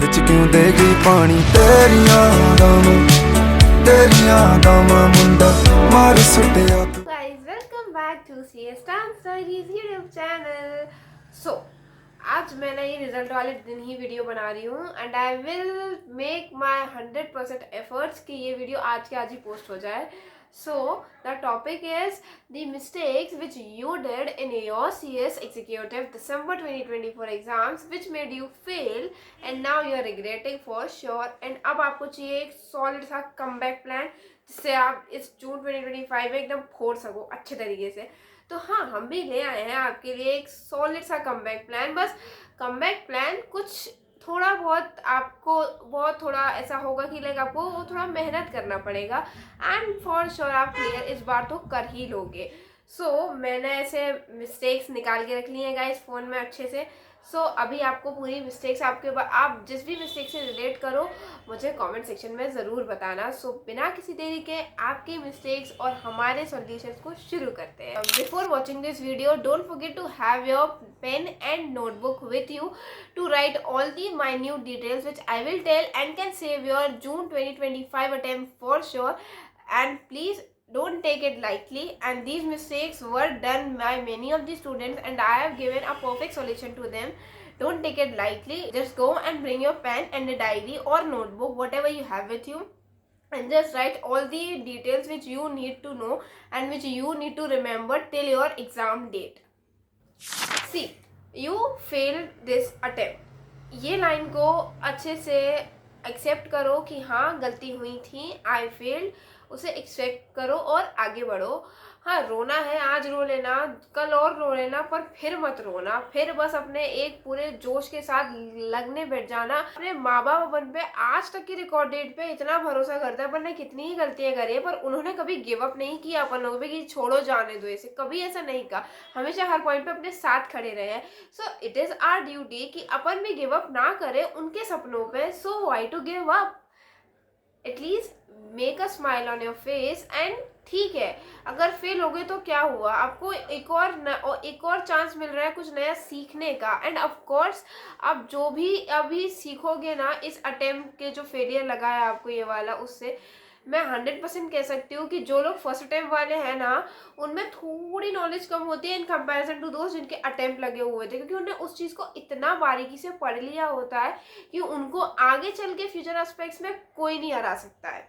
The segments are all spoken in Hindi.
विच क्यों दे गई पानी तेरियां दामा मुंडा मार सुटिया तू। Guys, welcome back to CS Dance Stories YouTube channel. So, आज मैं ना ये रिजल्ट वाले दिन ही वीडियो बना रही हूँ and I will make my 100% efforts कि ये वीडियो आज के आज ही पोस्ट हो जाए. So, the topic is the mistakes which you did in your CS Executive December 2024 exams which made you fail and now you are regretting for sure. And अब आपको चाहिए एक solid सा comeback plan जिससे आप इस जून 2025 में एकदम फोड़ सको अच्छे तरीके से. तो हाँ, हम भी ले आए हैं आपके लिए एक सॉलिड सा कमबैक प्लान. बस कमबैक प्लान कुछ थोड़ा बहुत आपको बहुत थोड़ा ऐसा होगा कि लाइक आपको थोड़ा मेहनत करना पड़ेगा एंड फॉर श्योर आप क्लियर इस बार तो कर ही लोगे. सो मैंने ऐसे मिस्टेक्स निकाल के रख लिए हैं गाइस फ़ोन में अच्छे से. सो अभी आपको पूरी मिस्टेक्स आप जिस भी मिस्टेक से रिलेट करो मुझे कमेंट सेक्शन में ज़रूर बताना. सो बिना किसी देरी के आपके मिस्टेक्स और हमारे सॉल्यूशंस को शुरू करते हैं. Before watching this video don't forget to have your pen and notebook with you to write all the minute details which I will tell and can save your June 2025 attempt for sure. And please don't take it lightly, and these mistakes were done by many of the students and I have given a perfect solution to them. Don't take it lightly. Just go and bring your pen and a diary or notebook, whatever you have with you, and just write all the details which you need to know and which you need to remember till your exam date. See, you failed this attempt. ये लाइन को अच्छे से एक्सेप्ट करो कि हाँ गलती हुई थी, आई फेल्ड, उसे एक्सेप्ट करो और आगे बढ़ो. हाँ, रोना है आज रो लेना, कल और रो लेना, पर फिर मत रोना. फिर बस अपने एक पूरे जोश के साथ लगने बैठ जाना. अपने माँ बाप अपन पे आज तक की रिकॉर्ड डेट पे इतना भरोसा करता है, अपन ने कितनी ही गलतियां करी है पर उन्होंने कभी गिव अप नहीं किया अपन लोगों पे कि छोड़ो जाने दो इसे. कभी ऐसा नहीं कहा, हमेशा हर पॉइंट पे अपने साथ खड़े रहे हैं. So it is our duty कि अपन भी गिव अप ना करें उनके सपनों पे. So why to give up? At least make a smile on your face. And ठीक है, अगर फेल हो गए तो क्या हुआ, आपको एक और चांस मिल रहा है कुछ नया सीखने का. एंड ऑफ कोर्स आप जो भी अभी सीखोगे ना इस अटेम्प्ट के जो फेलियर लगा है आपको ये वाला, उससे मैं 100% कह सकती हूँ कि जो लोग फर्स्ट अटेम्प्ट वाले हैं ना उनमें थोड़ी नॉलेज कम होती है इन कंपैरिजन टू दोस्त जिनके अटेम्प्ट लगे हुए थे, क्योंकि उन्होंने उस चीज़ को इतना बारीकी से पढ़ लिया होता है कि उनको आगे चल के फ्यूचर एस्पेक्ट्स में कोई नहीं हरा सकता है.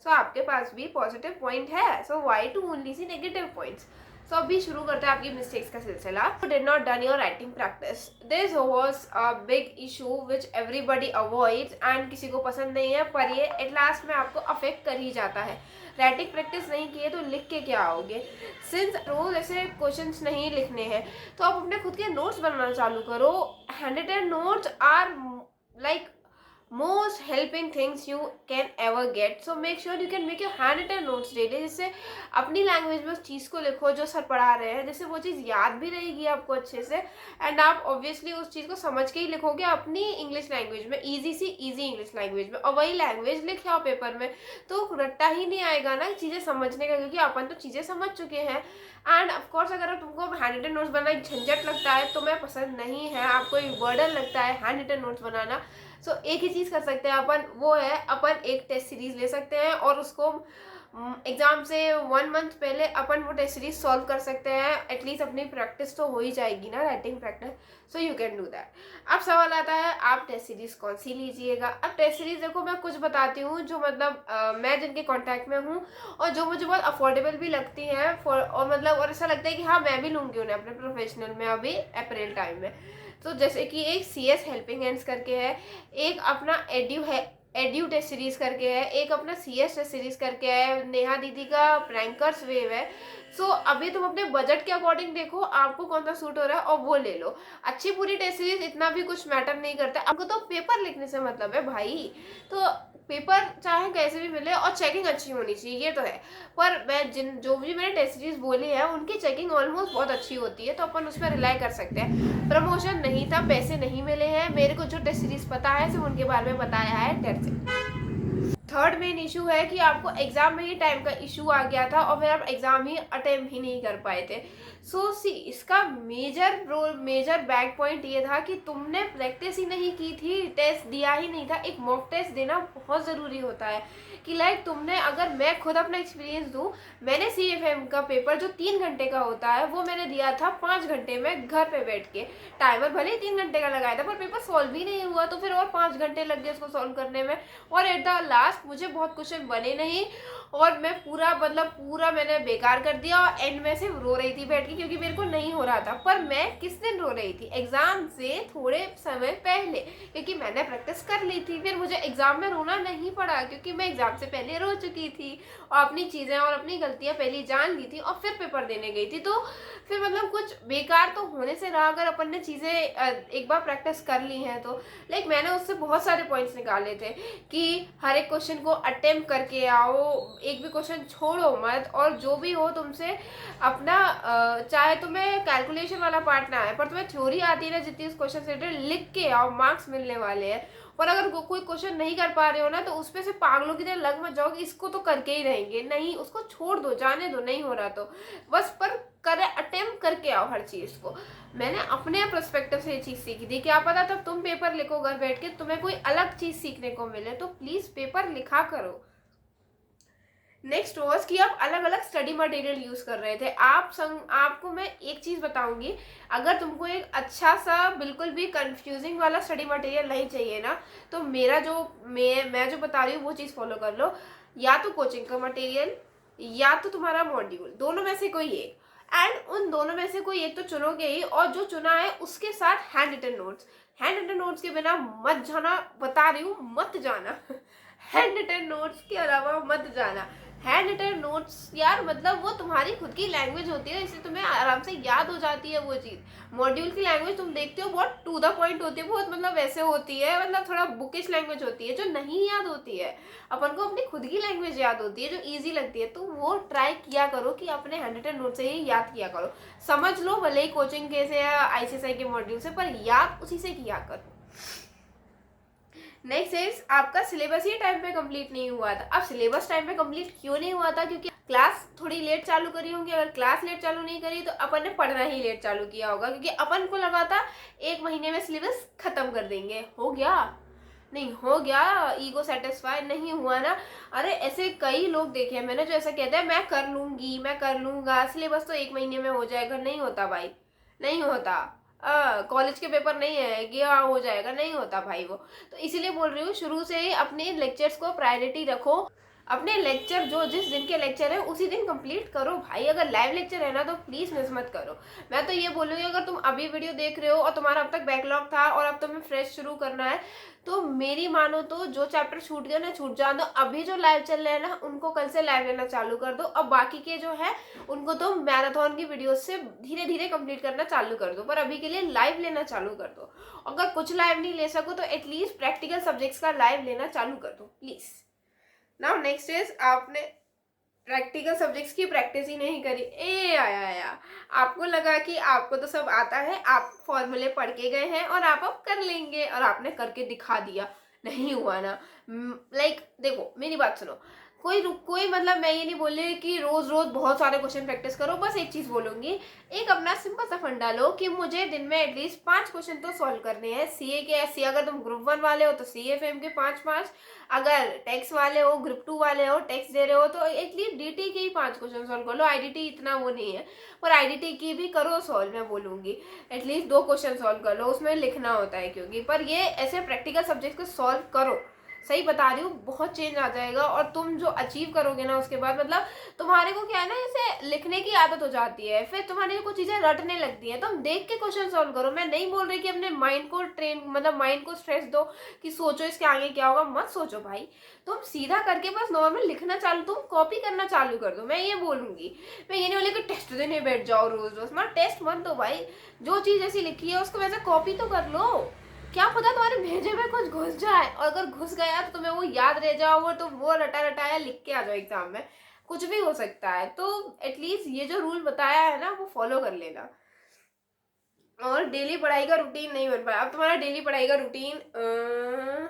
सो आपके पास भी पॉजिटिव पॉइंट है, so why to only see negative points. So अभी शुरू करते हैं आपकी मिस्टेक्स का सिलसिला. Did not done your writing practice. This was a big issue which everybody avoids and किसी को पसंद नहीं है पर ये एट लास्ट में आपको अफेक्ट कर ही जाता है. राइटिंग प्रैक्टिस नहीं किए तो लिख के क्या आओगे. सिंस रोज ऐसे क्वेश्चंस नहीं लिखने हैं तो आप अपने खुद के नोट्स बनाना चालू करो. Hand written notes are like most helping things you can ever get. So make sure you can make your handwritten notes daily, जिससे अपनी लैंग्वेज में उस चीज़ को लिखो जो सर पढ़ा रहे हैं, जिससे वो चीज़ याद भी रहेगी आपको अच्छे से. एंड आप ऑब्वियसली उस चीज़ को समझ के ही लिखोगे अपनी इंग्लिश लैंग्वेज में, ईजी सी ईजी इंग्लिश लैंग्वेज में, और वही लैंग्वेज लिख आओ पेपर में तो रट्टा ही नहीं आएगा ना चीज़ें समझने का, क्योंकि अपन तो चीज़ें समझ चुके हैं. एंड ऑफकोर्स अगर तुमको हैंड रिटन नोट्स बनाना एक झंझट लगता है, तो मैं पसंद नहीं है, आपको एक बर्डन लगता है हैंड रिटन नोट्स बनाना, सो एक ही चीज़ कर सकते हैं अपन, वो है अपन एक टेस्ट सीरीज ले सकते हैं और उसको एग्ज़ाम से 1 मंथ पहले अपन वो टेस्ट सीरीज सॉल्व कर सकते हैं. एटलीस्ट अपनी प्रैक्टिस तो हो ही जाएगी ना, writing practice. So you can do that. अब सवाल आता है आप टेस्ट सीरीज कौन सी लीजिएगा. अब टेस्ट सीरीज देखो मैं कुछ बताती हूँ जो मतलब मैं जिनके कॉन्टैक्ट में हूँ और जो मुझे बहुत अफोर्डेबल भी लगती हैं और ऐसा लगता है कि हाँ मैं भी लूँगी उन्हें अपने प्रोफेशनल में अभी अप्रैल टाइम में. तो जैसे कि एक CS हेल्पिंग हैंड्स करके है, एक अपना एड्यू टेस्ट सीरीज करके है, एक अपना CS टेस्ट सीरीज करके है, नेहा दीदी का प्रैंकर्स वेव है. सो अभी तुम अपने बजट के अकॉर्डिंग देखो आपको कौन सा सूट हो रहा है और वो ले लो. अच्छी पूरी टेस्ट सीरीज इतना भी कुछ मैटर नहीं करता, आपको तो पेपर लिखने से मतलब है भाई. तो पेपर चाहे कैसे भी मिले और चेकिंग अच्छी होनी चाहिए, ये तो है. पर मैं जो भी मैंने टेस्ट सीरीज बोली है उनकी चेकिंग ऑलमोस्ट बहुत अच्छी होती है, तो अपन उस पर रिलाई कर सकते हैं. प्रमोशन नहीं था, पैसे नहीं मिले हैं, मेरे को जो टेस्ट सीरीज पता है सिर्फ उनके बारे में बताया है, that's it. Third main issue है कि आपको एग्जाम में ही टाइम का इशू आ गया था और फिर आप एग्जाम ही अटेम्प्ट ही नहीं कर पाए थे। सो सी इसका मेजर बैक पॉइंट ये था कि तुमने प्रैक्टिस ही नहीं की थी, टेस्ट दिया ही नहीं था। एक मॉक टेस्ट देना बहुत ज़रूरी होता है कि लाइक तुमने, अगर मैं खुद अपना एक्सपीरियंस दूँ, मैंने CFM का पेपर जो 3 घंटे का होता है वो मैंने दिया था 5 घंटे में घर पे बैठ के। टाइमर भले ही 3 घंटे का लगाया था पर पेपर सॉल्व ही नहीं हुआ, तो फिर और 5 घंटे लग गए उसको सॉल्व करने में। और एट द लास्ट मुझे बहुत क्वेश्चन बने नहीं और मैं पूरा मैंने बेकार कर दिया और एंड में सिर्फ रो रही थी बैठ के क्योंकि मेरे को नहीं हो रहा था। पर मैं किस दिन रो रही थी? एग्जाम से थोड़े समय पहले, क्योंकि मैंने प्रैक्टिस कर ली थी। फिर मुझे एग्जाम में रोना नहीं पड़ा क्योंकि मैं एग्जाम से पहले रो चुकी थी और अपनी चीज़ें और अपनी गलतियां पहले जान ली थी और फिर पेपर देने गई थी। तो फिर मतलब कुछ बेकार तो होने से रहा अगर अपन ने चीज़ें एक बार प्रैक्टिस कर ली हैं तो। लाइक मैंने उससे बहुत सारे पॉइंट्स निकाले थे कि हर एक क्वेश्चन को अटेम्प्ट करके आओ, एक भी क्वेश्चन छोड़ो मत, और जो भी हो तुमसे अपना चाहे तुम्हें कैलकुलेशन वाला पार्ट ना आए पर तुम्हें थ्योरी आती है ना जितनी उस क्वेश्चन से रिलेटेड, लिख के आओ, मार्क्स मिलने वाले हैं। पर अगर कोई क्वेश्चन नहीं कर पा रहे हो ना तो उस पे से पागलों की तरह लग मत जाओ कि इसको तो करके ही रहेंगे, नहीं, उसको छोड़ दो, जाने दो, नहीं हो रहा तो बस पर करे, अटेम्प्ट करके आओ हर चीज को। मैंने अपने पर्सपेक्टिव से ये चीज सीखी थी, क्या पता तब तुम पेपर लिखो घर बैठ के तुम्हें कोई अलग चीज सीखने को मिले, तो प्लीज पेपर लिखा करो। नेक्स्ट वॉज कि आप अलग अलग स्टडी मटेरियल यूज कर रहे थे। आपको मैं एक चीज बताऊंगी, अगर तुमको एक अच्छा सा बिल्कुल भी कंफ्यूजिंग वाला स्टडी मटेरियल नहीं चाहिए ना, तो मेरा जो मैं जो बता रही हूँ वो चीज फॉलो कर लो। या तो कोचिंग का मटेरियल या तो तुम्हारा मॉड्यूल, दोनों में से कोई एक, एंड उन दोनों में से कोई एक तो चुनोगे ही, और जो चुना है उसके साथ hand written notes. Hand written notes के बिना मत जाना, बता रही हूँ मत जाना हैंड रिटन नोट्स के अलावा मत जाना। हैंड रिटन नोट्स यार मतलब वो तुम्हारी खुद की लैंग्वेज होती है, इसलिए तुम्हें आराम से याद हो जाती है वो चीज़। मॉड्यूल की लैंग्वेज तुम देखते हो बहुत टू द पॉइंट होती है, बहुत मतलब वैसे होती है, मतलब थोड़ा बुकिश लैंग्वेज होती है जो नहीं याद होती है। अपन को अपनी खुद की लैंग्वेज याद होती है जो ईजी लगती है, तो वो ट्राई किया करो कि अपने हैंड रिटन नोट से ही याद किया करो। समझ लो भले ही कोचिंग के से या ICSI के मॉड्यूल से, पर याद उसी से किया करो। नेक्स्ट इज आपका सिलेबस ही टाइम पे कंप्लीट नहीं हुआ था। अब सिलेबस टाइम पे कंप्लीट क्यों नहीं हुआ था? क्योंकि क्लास थोड़ी लेट चालू करी होंगी। अगर क्लास लेट चालू नहीं करी तो अपन ने पढ़ना ही लेट चालू किया होगा, क्योंकि अपन को लगा था 1 महीने में सिलेबस खत्म कर देंगे। हो गया? नहीं हो गया। ईगो सेटिस्फाई नहीं हुआ ना। अरे ऐसे कई लोग देखे हैं मैंने जो ऐसा कहते हैं मैं कर लूंगी, मैं कर लूंगा, सिलेबस तो 1 महीने में हो जाएगा। नहीं होता भाई, नहीं होता। कॉलेज के पेपर नहीं है कि हाँ हो जाएगा, नहीं होता भाई वो। तो इसीलिए बोल रही हूँ शुरू से ही अपने लेक्चर्स को प्रायोरिटी रखो। अपने लेक्चर जो जिस दिन के लेक्चर है उसी दिन कंप्लीट करो भाई। अगर लाइव लेक्चर है ना तो प्लीज मिस मत करो। मैं तो ये बोलूँगी अगर तुम अभी वीडियो देख रहे हो और तुम्हारा अब तक बैकलॉग था और अब तुम्हें फ्रेश शुरू करना है, तो मेरी मानो तो जो चैप्टर छूट गया ना छूट जाने दो। अभी जो लाइव चल रहे हैं ना उनको कल से लाइव लेना चालू कर दो। अब बाकी के जो है उनको तो मैराथन की वीडियो से धीरे धीरे कंप्लीट करना चालू कर दो, पर अभी के लिए लाइव लेना चालू कर दो। अगर कुछ लाइव नहीं ले सको तो एटलीस्ट प्रैक्टिकल सब्जेक्ट्स का लाइव लेना चालू कर दो प्लीज। नाउ नेक्स्ट इज आपने प्रैक्टिकल सब्जेक्ट्स की प्रैक्टिस ही नहीं करी। आया आपको लगा कि आपको तो सब आता है, आप फॉर्मूले पढ़ के गए हैं और आप अब कर लेंगे, और आपने करके दिखा दिया। नहीं हुआ ना। लाइक देखो मेरी बात सुनो, कोई मतलब मैं ये नहीं बोल रही कि रोज रोज बहुत सारे क्वेश्चन प्रैक्टिस करो। बस एक चीज बोलूंगी, एक अपना सिंपल सा फंडा लो कि मुझे दिन में एटलीस्ट 5 क्वेश्चन तो सॉल्व करने हैं। CA के SC अगर तुम ग्रुप 1 वाले हो तो CFM के 5, अगर टैक्स वाले हो, ग्रुप 2 वाले हो, टैक्स दे रहे हो तो एटलीस्ट DT के ही 5 क्वेश्चन सॉल्व कर लो। IDT इतना वो नहीं है, पर IDT की भी करो सॉल्व। मैं बोलूंगी एटलीस्ट 2 क्वेश्चन सॉल्व कर लो, उसमें लिखना होता है क्योंकि, पर ये ऐसे प्रैक्टिकल सब्जेक्ट को सॉल्व करो। सही बता रही हूँ, बहुत चेंज आ जाएगा और तुम जो अचीव करोगे ना उसके बाद मतलब तुम्हारे को क्या है ना, जैसे लिखने की आदत हो जाती है, फिर तुम्हारी कुछ चीजें रटने लगती है। तुम देख के क्वेश्चन सॉल्व करो। मैं नहीं बोल रही कि अपने माइंड को ट्रेन मतलब माइंड को स्ट्रेस दो कि सोचो इसके आगे क्या होगा, मत सोचो भाई। तुम सीधा करके बस नॉर्मल लिखना चालू, तुम कॉपी करना चालू कर दो। मैं ये बोलूंगी, मैं ये नहीं बोली कि टेस्ट देने बैठ जाओ रोज रोज। मैं टेस्ट मत दो भाई, जो चीज ऐसी लिखी है उसको वैसे कॉपी तो कर लो। क्या पता तुम्हारे भेजे में कुछ घुस जाए, और अगर घुस गया तो तुम्हें वो याद रह जाओ, वो तो वो रटा रटाया लिख के आ जाओ एग्जाम में। कुछ भी हो सकता है, तो एटलीस्ट ये जो रूल बताया है ना वो फॉलो कर लेना। और डेली पढ़ाई का रूटीन नहीं बन पाया। अब तुम्हारा डेली पढ़ाई का रूटीन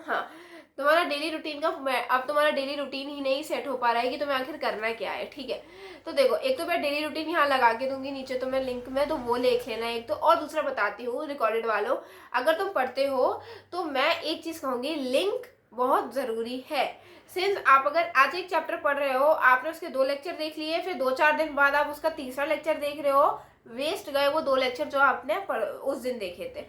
हाँ, तुम्हारा डेली रूटीन का अब तुम्हारा डेली रूटीन ही नहीं सेट हो पा रहा है कि तुम्हें आखिर करना क्या है, ठीक है। तो देखो, एक तो मैं डेली रूटीन यहाँ लगा के दूंगी नीचे तुम्हें लिंक में, तो वो देख लेना एक तो। और दूसरा बताती हूँ रिकॉर्डेड वालों, अगर तुम पढ़ते हो तो मैं एक चीज कहूंगी, लिंक बहुत जरूरी है। सिंस आप अगर आज एक चैप्टर पढ़ रहे हो, आपने उसके 2 लेक्चर देख लिए, फिर 2-4 दिन बाद आप उसका तीसरा लेक्चर देख रहे हो, वेस्ट गए वो 2 लेक्चर जो आपने उस दिन देखे थे।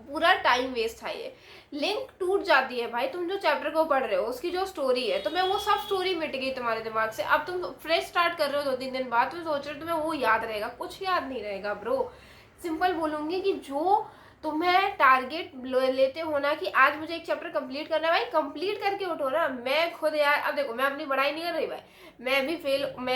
पूरा टाइम वेस्ट है। ये लिंक टूट जाती है भाई, तुम जो चैप्टर को पढ़ रहे हो उसकी जो स्टोरी है, तुम्हें वो सब स्टोरी मिट गई तुम्हारे दिमाग से। अब तुम फ्रेश स्टार्ट कर रहे हो 2-3 दिन बाद, तुम सोच रहे हो तुम्हें वो याद रहेगा, कुछ याद नहीं रहेगा ब्रो। सिंपल बोलूंगी कि जो तुम्हें टारगेट लेते हो ना कि आज मुझे एक चैप्टर कंप्लीट करना है, भाई कंप्लीट करके उठो ना। मैं खुद यार, अब देखो मैं अपनी बड़ाई नहीं कर रही भाई, मैं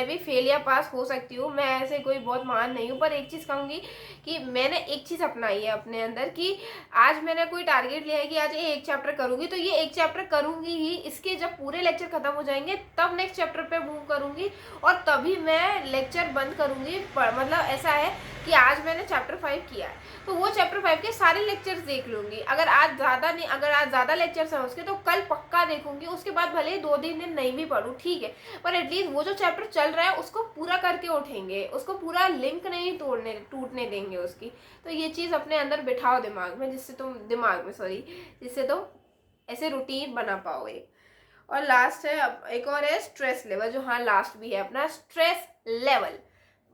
भी फेल या पास हो सकती हूँ, मैं ऐसे कोई बहुत महान नहीं हूँ। पर एक चीज कहूंगी कि मैंने एक चीज अपनाई है अपने अंदर कि आज मैंने कोई टारगेट लिया है कि आज ये एक चैप्टर करूंगी, तो ये एक चैप्टर करूंगी ही। इसके जब पूरे लेक्चर खत्म हो जाएंगे तब नेक्स्ट चैप्टर पे मूव करूंगी, और तभी मैं लेक्चर बंद करूंगी। मतलब ऐसा है कि आज मैंने चैप्टर 5 किया है तो वो चैप्टर 5 के सारे लेक्चर्स देख लूंगी। अगर आज ज्यादा लेक्चर्स हैं उसके, तो कल पक्का देखूंगी। उसके बाद भले ही 2-3 दिन नहीं भी पढ़ूं, ठीक है, पर एटलीस्ट वो जो चैप्टर चल रहा है उसको पूरा करके उठेंगे, उसको पूरा लिंक नहीं टूटने देंगे उसकी। तो ये चीज अपने अंदर बिठाओ दिमाग में, जिससे तुम ऐसे रूटीन बना पाओगे। और लास्ट है, अब एक और है स्ट्रेस लेवल, जो हाँ लास्ट भी है अपना, स्ट्रेस लेवल।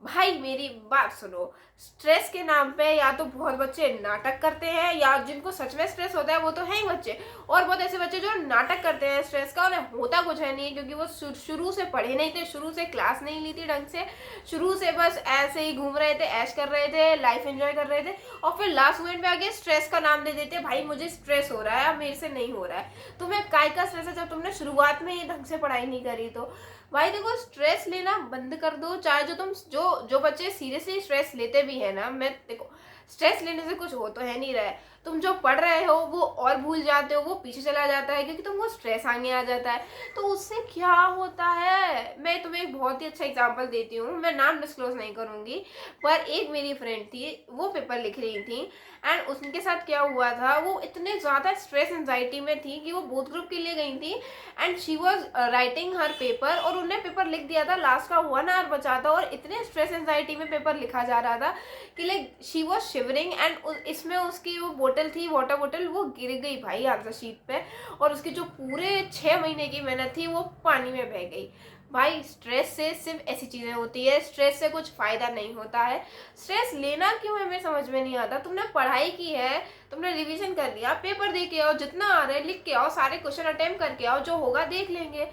भाई मेरी बात सुनो, स्ट्रेस के नाम पे या तो बहुत बच्चे नाटक करते हैं, या जिनको सच में स्ट्रेस होता है वो तो है ही बच्चे, और बहुत ऐसे बच्चे जो नाटक करते हैं स्ट्रेस का, उन्हें होता कुछ है नहीं, क्योंकि वो शुरू से पढ़े नहीं थे, शुरू से क्लास नहीं ली थी ढंग से, शुरू से बस ऐसे ही घूम रहे थे, ऐश कर रहे थे, लाइफ एंजॉय कर रहे थे, और फिर लास्ट मोमेंट में आके स्ट्रेस का नाम दे देते, भाई मुझे स्ट्रेस हो रहा है, अब मेरे से नहीं हो रहा है। तुम्हें काय का स्ट्रेस है जब तुमने शुरुआत में ही ढंग से पढ़ाई नहीं करी? तो भाई देखो, स्ट्रेस लेना बंद कर दो। चाहे जो बच्चे सीरियसली स्ट्रेस लेते भी है ना, मैं देखो स्ट्रेस लेने से कुछ हो तो है नहीं रहा है, तुम जो पढ़ रहे हो वो और भूल जाते हो, वो पीछे चला जाता है, क्योंकि तुमको स्ट्रेस आगे आ जाता है। तो उससे क्या होता है, मैं तुम्हें एक बहुत ही अच्छा एग्जांपल देती हूँ, मैं नाम डिस्क्लोज नहीं करूंगी, पर एक मेरी फ्रेंड थी, वो पेपर लिख रही थी, एंड उनके साथ क्या हुआ था, वो इतने ज़्यादा स्ट्रेस एंजाइटी में थी कि वो बोथ ग्रुप के लिए गई थी, and she was writing her paper, और उन्होंने पेपर लिख दिया था, लास्ट का 1 आवर बचा था, और इतने स्ट्रेस एंजाइटी में पेपर लिखा जा रहा था कि like she was shivering, and इसमें उसकी वो बोतल थी, वाटर बोतल, वो गिर गई भाई आंसर शीट पे, और उसकी जो पूरे 6 महीने की मेहनत थी वो पानी में बह गई। भाई स्ट्रेस से सिर्फ ऐसी चीजें होती है, स्ट्रेस से कुछ फायदा नहीं होता है। स्ट्रेस लेना क्यों है, हमें समझ में नहीं आता। तुमने पढ़ाई की है, तुमने रिवीजन कर लिया, पेपर दे के आओ, जितना आ रहा है लिख के आओ, सारे क्वेश्चन अटेम्प्ट करके आओ, जो होगा देख लेंगे।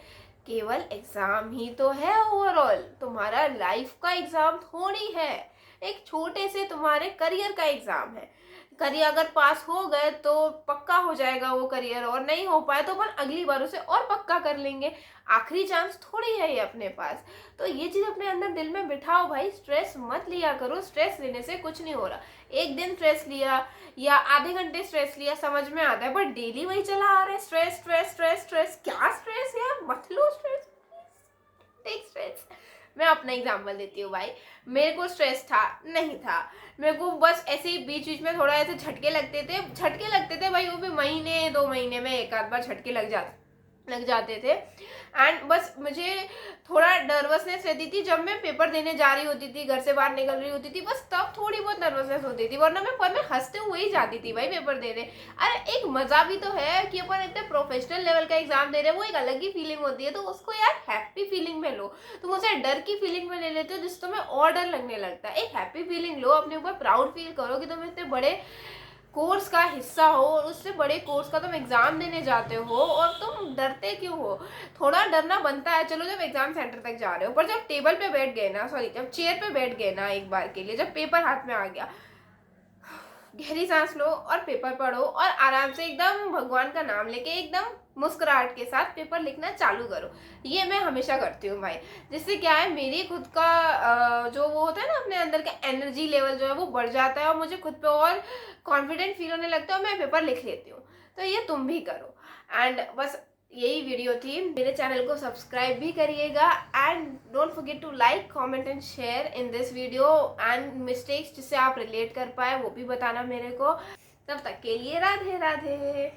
केवल एग्जाम ही तो है, ओवरऑल तुम्हारा लाइफ का एग्जाम थोड़ी है, एक छोटे से तुम्हारे करियर का एग्जाम है। करियर अगर पास हो गए तो पक्का हो जाएगा वो करियर, और नहीं हो पाए तो अपन अगली बार उसे और पक्का कर लेंगे। आखिरी चांस थोड़ी है ये अपने पास। तो ये चीज अपने अंदर दिल में बिठाओ भाई, स्ट्रेस मत लिया करो, स्ट्रेस लेने से कुछ नहीं हो रहा। एक दिन स्ट्रेस लिया या आधे घंटे स्ट्रेस लिया समझ में आता है, बट डेली वही चला आ रहा है, स्ट्रेस स्ट्रेस स्ट्रेस स्ट्रेस। क्या स्ट्रेस है, मत लो स्ट्रेस, टेक स्ट्रेस। मैं अपना एग्जाम्पल देती हूँ भाई, मेरे को स्ट्रेस था नहीं था, मेरे को बस ऐसे ही बीच बीच में थोड़ा ऐसे झटके लगते थे भाई, वो भी महीने 2 महीने में एक आध बार झटके लग जाते थे। एंड बस मुझे थोड़ा नर्वसनेस रहती थी जब मैं पेपर देने जा रही होती थी, घर से बाहर निकल रही होती थी, बस तब थोड़ी बहुत नर्वसनेस होती थी, वरना मैं हंसते हुए ही जाती थी भाई पेपर देने। अरे एक मजा भी तो है कि अपन इतने प्रोफेशनल लेवल का एग्जाम दे रहे हैं, वो एक अलग ही फीलिंग होती है। तो उसको यार हैप्पी फीलिंग में लो, तुम उसे डर की फीलिंग में ले लेते हो जिससे तुम्हें और डर लगने लगता है। एक हैप्पी फीलिंग लो, अपने ऊपर प्राउड फील करो कि तुम इतने बड़े कोर्स का हिस्सा हो, और उससे बड़े कोर्स का तुम एग्जाम देने जाते हो, और तुम डरते क्यों हो? थोड़ा डरना बनता है, चलो जब एग्जाम सेंटर तक जा रहे हो, पर जब टेबल पे बैठ गए ना, जब चेयर पे बैठ गए ना एक बार के लिए, जब पेपर हाथ में आ गया, गहरी सांस लो और पेपर पढ़ो, और आराम से एकदम भगवान का नाम लेके एकदम मुस्कुराहट के साथ पेपर लिखना चालू करो। ये मैं हमेशा करती हूँ भाई, जिससे क्या है, मेरी खुद का जो वो होता है ना अपने अंदर का एनर्जी लेवल जो है वो बढ़ जाता है, और मुझे खुद पे और कॉन्फिडेंट फील होने लगता है, और मैं पेपर लिख लेती हूँ। तो ये तुम भी करो। एंड बस यही वीडियो थी, मेरे चैनल को सब्सक्राइब भी करिएगा, and don't forget to like comment and share in this video, and mistakes जिससे आप रिलेट कर पाए वो भी बताना मेरे को। तब तक के लिए राधे राधे।